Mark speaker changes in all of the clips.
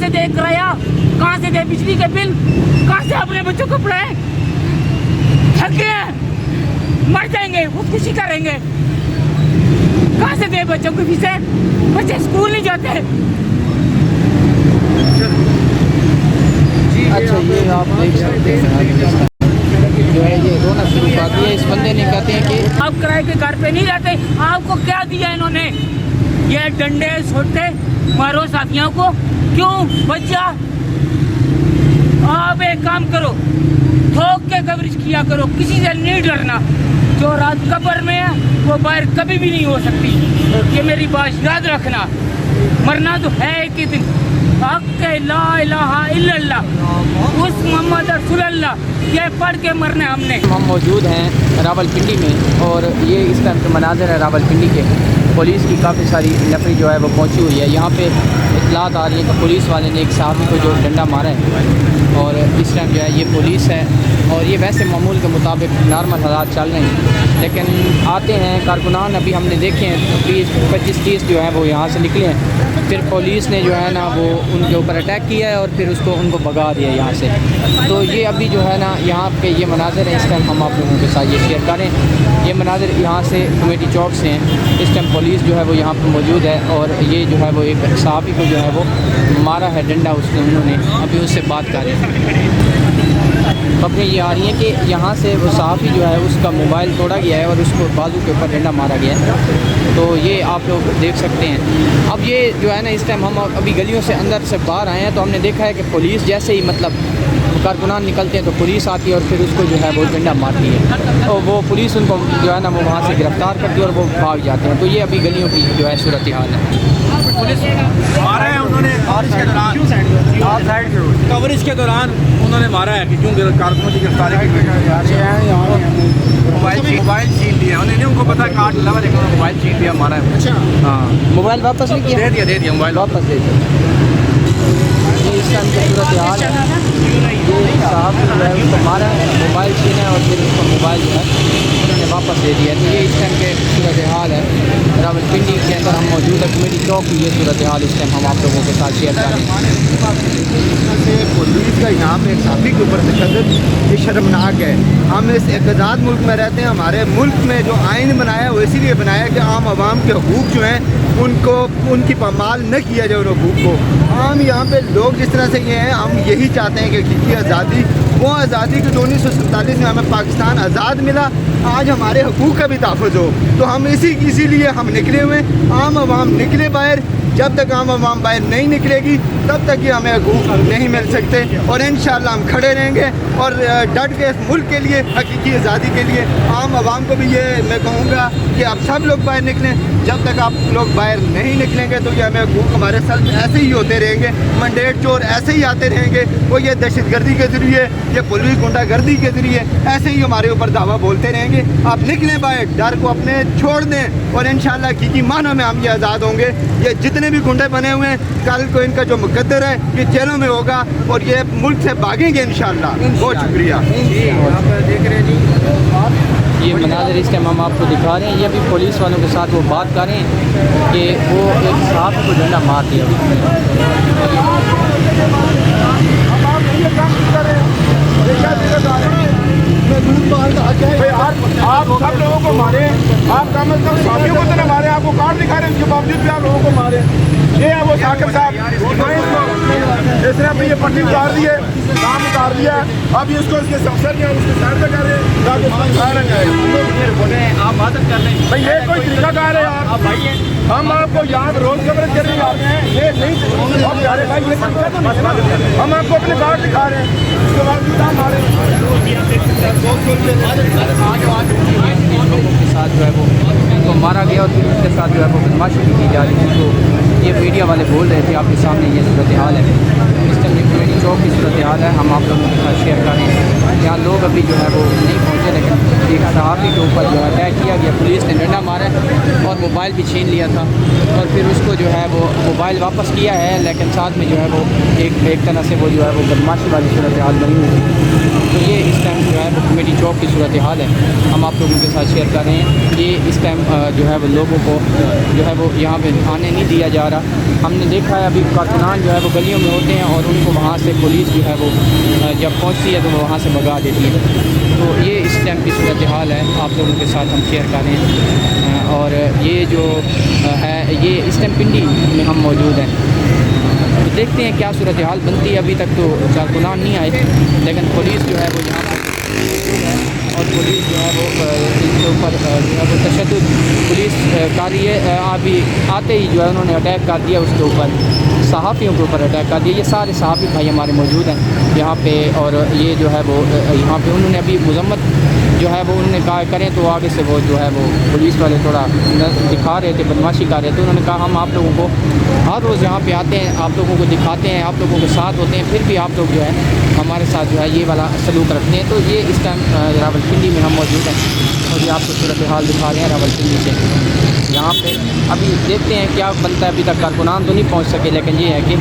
Speaker 1: से दे किराया, कहाँ से दे बिजली के बिल, कहाँ से अपने बच्चों को पढ़ाए? थक गए हैं, मर जाएंगे, खुदकुशी करेंगे, कहाँ से दे बच्चों की फीसें? बच्चे स्कूल नहीं जाते।
Speaker 2: अच्छा, ये आप देख सकते हैं जो है ये रोना शुरू कर दिया। इस बंदे ने कहते हैं कि
Speaker 1: आप किराए के घर पे नहीं रहते, आपको क्या दिया इन्होंने? ये डंडे सोटे मारो साथियों को, क्यों बच्चा? आप एक काम करो, ठोक के कवरेज किया करो, किसी से नहीं डरना। जो रात कब्र में है वो बाहर कभी भी नहीं हो सकती, ये मेरी बात याद रखना। मरना तो है एक ही दिन। हक़ ला इलाहा इल्लल्लाह उस मोहम्मद रसूलुल्लाह ये पढ़ के मरने हमने।
Speaker 2: हम मौजूद हैं रावलपिंडी में और ये इस टाइम के मनाज़र है रावलपिंडी के। पुलिस की काफ़ी सारी नफरी जो है वो पहुंची हुई है। यहाँ पे इत्तलात आ रही है कि पुलिस वाले ने एक साहब को जो डंडा मारा है और इस टाइम जो है ये पुलिस है और ये वैसे मामूल के मुताबिक नॉर्मल हालात चल रहे हैं, लेकिन आते हैं कारकुनान। अभी हमने देखे हैं 20-25-30 जो है वो यहाँ से निकले हैं, फिर पुलिस ने जो है ना वो उनके ऊपर अटैक किया है और फिर उनको भगा दिया यहाँ से। तो ये अभी जो है ना यहाँ पे ये मनाज़र है, इस टाइम हम आप लोगों के साथ ये शेयर करें। ये मनाज़र यहाँ से कमेटी चौक से हैं। इस टाइम पुलिस जो है वो यहाँ पर मौजूद है और ये जो है वो एक सहाफ़ी को जो है वो मारा है डंडा उसने, उन्होंने अभी उससे बात कर रहे हैं। खबरें ये आ रही हैं कि यहाँ से वो सहाफ़ी जो है उसका मोबाइल तोड़ा गया है और उसको बाजू के ऊपर डंडा मारा गया है। तो ये आप लोग देख सकते हैं। अब ये जो है ना इस टाइम हम अभी गलियों से अंदर से बाहर आए हैं तो हमने देखा है कि पुलिस जैसे ही मतलब कारकुनान निकलते हैं तो पुलिस आती है और फिर उसको जो है वो डंडा मारती है। तो वो पुलिस उनको जो है ना वो वहाँ से गिरफ़्तार करती है और वो भाग जाते हैं। तो ये अभी गलियों की जो है सूरत हाल है।
Speaker 3: पुलिस मारा है उन्होंने कवरेज के दौरान उन्होंने मारा है कि क्यों कारकुनों की गिरफ्तारी मोबाइल छीन लिया उन्होंने, उनको पता कार्ड लगा लेकिन मोबाइल छीन लिया, मारा है। अच्छा हाँ,
Speaker 2: मोबाइल वापस नहीं किया?
Speaker 3: दे दिया मोबाइल
Speaker 2: वापस दे दिया। ये इस टाइम की सूरत हाल है। ये साहब जो है उसको मारा है, मोबाइल छीना है और फिर उसका मोबाइल जो है उन्होंने वापस दे दिया। तो ये इस टाइम के सूरत हाल है रावलपिंडी के अंदर हम मौजूद है। कमेटी चौक की ये सूरत हाल इस टाइम हम आप लोगों के साथ शेयर कर रहे हैं।
Speaker 4: पुलिस का यहाँ पे सहाफ़ी के ऊपर तशद्दुद ये शर्मनाक है। हम इस इक़्तिदार मुल्क में रहते हैं, हमारे मुल्क में जो आइन बनाया है वो इसीलिए बनाया है कि आम आवाम के हकूक़ जो हैं उनको उनकी पामाल न किया जाए उन हकूक़ को। हम यहाँ पे लोग जिस तरह से ये हैं, हम यही चाहते हैं कि आज़ादी वो आज़ादी की जो 1947 में हमें पाकिस्तान आज़ाद मिला, आज हमारे हकूक़ का भी तहफ़्फ़ुज़ हो। तो हम इसीलिए हम निकले हुए, आम आवाम निकले बाहर। जब तक आम आवाम बाहर नहीं निकलेगी तब तक ही हमें हकूक़ नहीं मिल सकते और इंशाअल्लाह हम खड़े रहेंगे और डट के इस मुल्क के लिए, हकीकी आज़ादी के लिए। आम आवाम को भी ये मैं कहूँगा कि आप सब लोग बाहर निकलें। जब तक आप लोग बाहर नहीं निकलेंगे तो ये हमें हकूक़ हमारे साथ ऐसे ही होते रहेंगे, मंडेट चोर ऐसे ही आते रहेंगे, वो ये दहशतगर्दी के ज़रिए, ये पुलिस गुंडागर्दी के ज़रिए ऐसे ही हमारे ऊपर दावा बोलते रहेंगे। आप निकलें बाहर, डर को अपने छोड़ दें और इंशाअल्लाह हकीकी मानों में हम ये आज़ाद होंगे। ये जितने भी गुंडे बने हुए हैं, कल को इनका जो मुकद्दर है ये जेलों में होगा और ये मुल्क से भागेंगे इंशाअल्लाह। बहुत शुक्रिया।
Speaker 3: देख रहे हैं जी,
Speaker 2: ये मनाज़र इस टाइम हम आपको दिखा रहे हैं। ये अभी पुलिस वालों के साथ वो बात कर रहे हैं कि वो एक साहब को डंडा मार दिया।
Speaker 3: आप सब लोगों को मारे, आप कम अज कम साथियों को तो न मारे, आपको कार्ड दिखा रहे हैं, उसके बावजूद भी आप लोगों को मारे। ये है वो साकिब साहब, इसने अपनी ये पट्टी उतार दी है, काम उतार दिया, अब ये उसको इसके अफसर या उसके साइड पे कर रहे हैं ताकि उसको खाया न जाए।
Speaker 1: आप मदद कर रहे हैं
Speaker 3: भाई ये कोई तरीका कार है यार,
Speaker 1: आप भाई हैं,
Speaker 3: हम आपको यहाँ रोज कवरेज करने आते हैं, ये नहीं अब जा रहे भाई, ये हम आपको अपने कार्ड दिखा रहे हैं, उसके बावजूद हम मारे
Speaker 2: लोगों के साथ जो है वो उनको मारा गया और फिर उसके साथ जो है वो बदमाशी भी की जा रही थी। तो ये मीडिया वाले बोल रहे थे आपके सामने ये सूरत हाल है। इस टाइम कमेटी चौक की सूरत हाल है, हम आप लोगों के साथ शेयर कर रहे हैं। यहाँ लोग अभी जो है वो नहीं पहुँचे, लेकिन एक सहाफ़ी के ऊपर जो है अटैक किया गया, पुलिस ने डंडा मारा और मोबाइल भी छीन लिया था और फिर उसको जो है वो मोबाइल वापस किया है, लेकिन साथ में जो है वो एक तरह से वो जो है वो बदमाशी वाली सूरत हाल बनी हुई थी। तो ये इस टाइम जो है वो कमेटी चौक की सूरत हाल है, हम आप लोगों के साथ शेयर कर रहे हैं। ये इस टाइम जो है वो लोगों को जो है वो यहाँ पे आने नहीं दिया जा रहा। हमने देखा है अभी कारकुनान जो है वो गलियों में होते हैं और उनको वहाँ से पुलिस जो है वो जब पहुँचती है तो वो वहाँ से भगा देती है। तो ये इस टाइम की सूरत हाल है, आप लोगों के साथ हम शेयर कर रहे हैं। और ये जो है ये इस टाइम पिंडी में हम मौजूद हैं, तो देखते हैं क्या सूरत हाल बनती है। अभी तक तो कारकुनान नहीं आए, लेकिन पुलिस जो है वो यहाँ पर और पुलिस जो है वो इनके ऊपर जो है वो तशद्दुद पुलिस कर रही है। अभी आते ही जो है उन्होंने अटैक कर दिया, उसके ऊपर सहाफ़ियों के ऊपर अटैक कर दिया। ये सारे सहाफ़ी भाई हमारे मौजूद हैं यहाँ पे और ये जो है वो यहाँ पे उन्होंने अभी मजम्मत जो है वो उन्होंने कहा करें तो आगे से वो जो है वो पुलिस वाले थोड़ा दिखा रहे थे, बदमाशी कर रहे थे। उन्होंने कहा हम आप लोगों को हर रोज़ यहाँ पे आते हैं, आप लोगों को दिखाते हैं, आप लोगों के साथ होते हैं, फिर भी आप लोग जो है हमारे साथ जो है ये वाला सलूक रखते हैं। तो ये इस टाइम रावलपिंडी में हम मौजूद हैं और ये आपको सूरत हाल दिखा रहे हैं रावलपिंडी से। यहाँ पे अभी देखते हैं क्या बनता है। अभी तक कारकुनान तो नहीं पहुँच सके, लेकिन ये है कि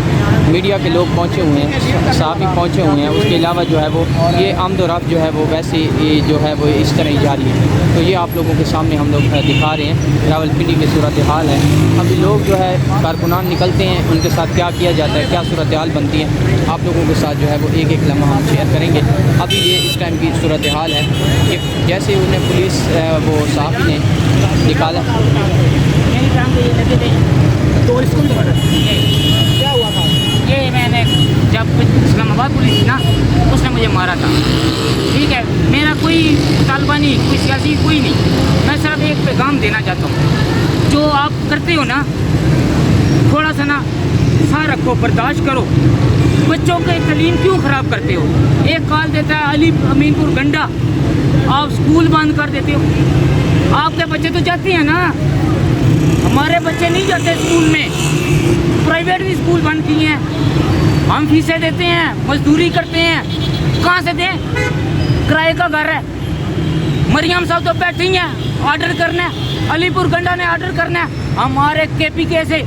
Speaker 2: मीडिया के लोग पहुँचे हुए हैं, साहब भी पहुँचे हुए हैं। उसके अलावा जो है वो ये आमदोरफ्त जो है वो वैसे ही जो है वो इस तरह ही जारी है। तो ये आप लोगों के सामने हम लोग दिखा रहे हैं रावलपिंडी की सूरत हाल है। अभी लोग जो है कारकुनान निकलते हैं, उनके साथ क्या किया जाता है, क्या सूरत हाल बनती है, आप लोगों के साथ जो है वो एक एक लम्हा हम शेयर करेंगे। अभी ये इस टाइम की सूरत हाल है कि जैसे उन्हें पुलिस वो साहब ने निकाला
Speaker 1: मेरी काम पे ये लगे थे तो इसको क्या हुआ था? ये मैंने जब इस्लामाबाद पुलिस थी ना, उसने मुझे मारा था। ठीक है, मेरा कोई तालिबा नहीं, कोई सियासी कोई नहीं। मैं सिर्फ एक पैगाम देना चाहता हूँ, जो आप करते हो ना थोड़ा सा ना सा रखो, बर्दाश्त करो। बच्चों के तालीम क्यों ख़राब करते हो? एक कॉल देता है अली अमीनपुर गंडा, आप स्कूल बंद कर देते हो। आपके बच्चे तो जाते हैं ना, हमारे बच्चे नहीं जाते स्कूल में। प्राइवेट भी स्कूल बंद किए हैं, हम फीसें देते हैं, मजदूरी करते हैं, कहाँ से दें? किराए का घर है। मरियम साहब तो बैठी हैं ऑर्डर करना, अलीपुर गंडा ने ऑर्डर करना है। हमारे KPK से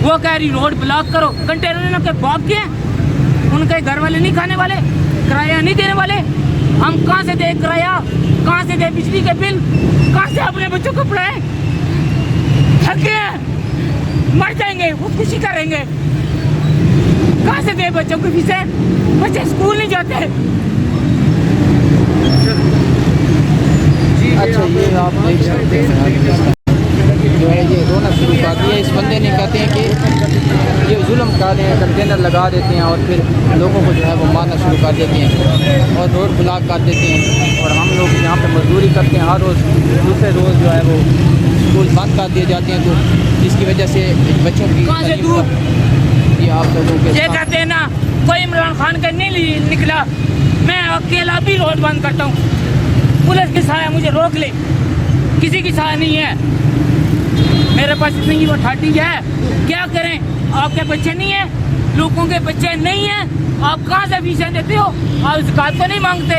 Speaker 1: वो कह रही रोड ब्लॉक करो, कंटेनर के भाग गए, उनके घर वाले नहीं खाने वाले, किराया नहीं देने वाले। हम कहाँ से दे किराया, कहाँ से दे बिजली के बिल, कहाँ से अपने बच्चों को पढ़ाएं? थके हैं, मर जाएंगे, खुदकुशी करेंगे, कहाँ से दे बच्चों को फीसें? बच्चे स्कूल नहीं जाते।
Speaker 2: अच्छा, ये आप देख सकते हैं जो है ये रोना शुरू कर दिया। इस बंदे ने कहते हैं कि ये जुल्म कर रहे हैं, कंटेनर लगा देते हैं और फिर लोगों को जो है वो मारना शुरू कर देते हैं और रोड ब्लॉक कर देते हैं। और हम लोग यहाँ पे मजदूरी करते हैं, हर रोज़ दूसरे रोज़ जो है वो स्कूल बंद कर दिए जाते हैं, तो जिसकी वजह से बच्चों की
Speaker 1: कहाँ से दूर
Speaker 2: ये आप लोगों के
Speaker 1: ये कहते हैं ना, कोई इमरान खान का नहीं निकला, मैं अकेला भी रोड बंद करता हूँ। पुलिस की सहायता मुझे रोक ले, किसी की सहायता नहीं है। मेरे पास इतनी वो ठाटी है, क्या करें? आपके बच्चे नहीं हैं, लोगों के बच्चे नहीं हैं, आप कहाँ से फीसें देते हो? आप ज़कात तो नहीं मांगते।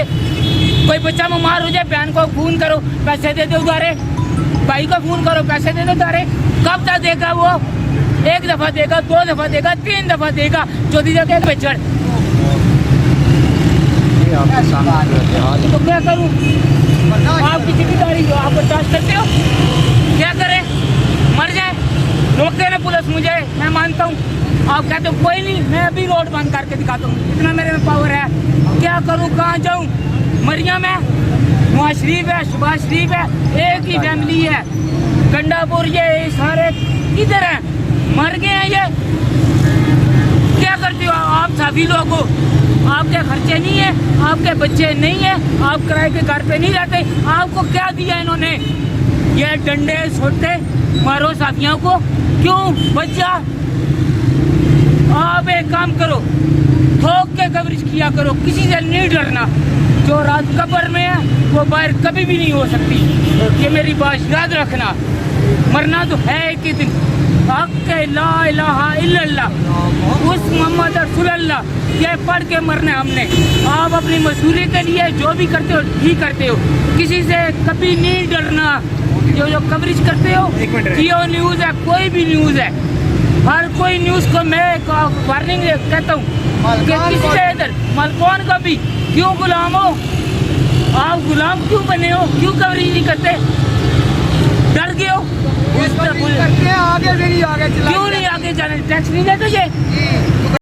Speaker 1: कोई बच्चा बीमार हो जाए, बहन को फ़ोन करो, पैसे दे दो उधारे, भाई को फ़ोन करो, पैसे दे दो उधारे। कब तक देगा वो? एक दफ़ा देगा, 2 दफ़ा देगा, 3 दफ़ा देगा, चौथी जगह पे चढ़। तो क्या करूँ? आपकी जिम्मेदारी जो आप बर्दाश्त करते हो, क्या करें? मर जाए, रोक देना पुलिस मुझे, मैं मानता हूँ। आप कहते हो कोई नहीं, मैं अभी रोड बंद करके दिखाता हूँ, इतना मेरे में पावर है। क्या करूँ, कहाँ जाऊँ? मरियम है, नवाज शरीफ है, शहबाज शरीफ है, एक ही फैमिली है। गंडापुर ये सारे किधर हैं? मर गए हैं ये। क्या करते हो आप सभी लोग हो? आपके खर्चे नहीं है, आपके बच्चे नहीं है, आप किराए के घर पे नहीं रहते। आपको क्या दिया इन्होंने? ये डंडे छोड़ते मारो साथियों को, क्यों? बच्चा आप एक काम करो, ठोक के कवरेज किया करो, किसी से नहीं डरना। जो रात कब्र में है वो बाहर कभी भी नहीं हो सकती। ये मेरी बात याद रखना, मरना तो है एक ही दिन। हक़ ला इलाहा इल्लल्लाह, उस मोहम्मद रसूलुल्लाह बोलना ये पढ़ के मरना है हमने। आप अपनी मजदूरी के लिए जो भी करते हो ठीक करते हो, किसी से कभी नहीं डरना। जो कवरेज करते हो, जियो न्यूज़ है, कोई भी न्यूज़ है, हर कोई न्यूज़ को मैं वार्निंग कहता हूँ कि किसी से इधर मालकौन का भी क्यों गुलाम हो, आप गुलाम क्यों बने हो, क्यों कवरेज नहीं करते, डर गए हो,
Speaker 5: आगे भी नहीं आगे
Speaker 1: क्यों नहीं आगे जाने, टैक्स नहीं देते ये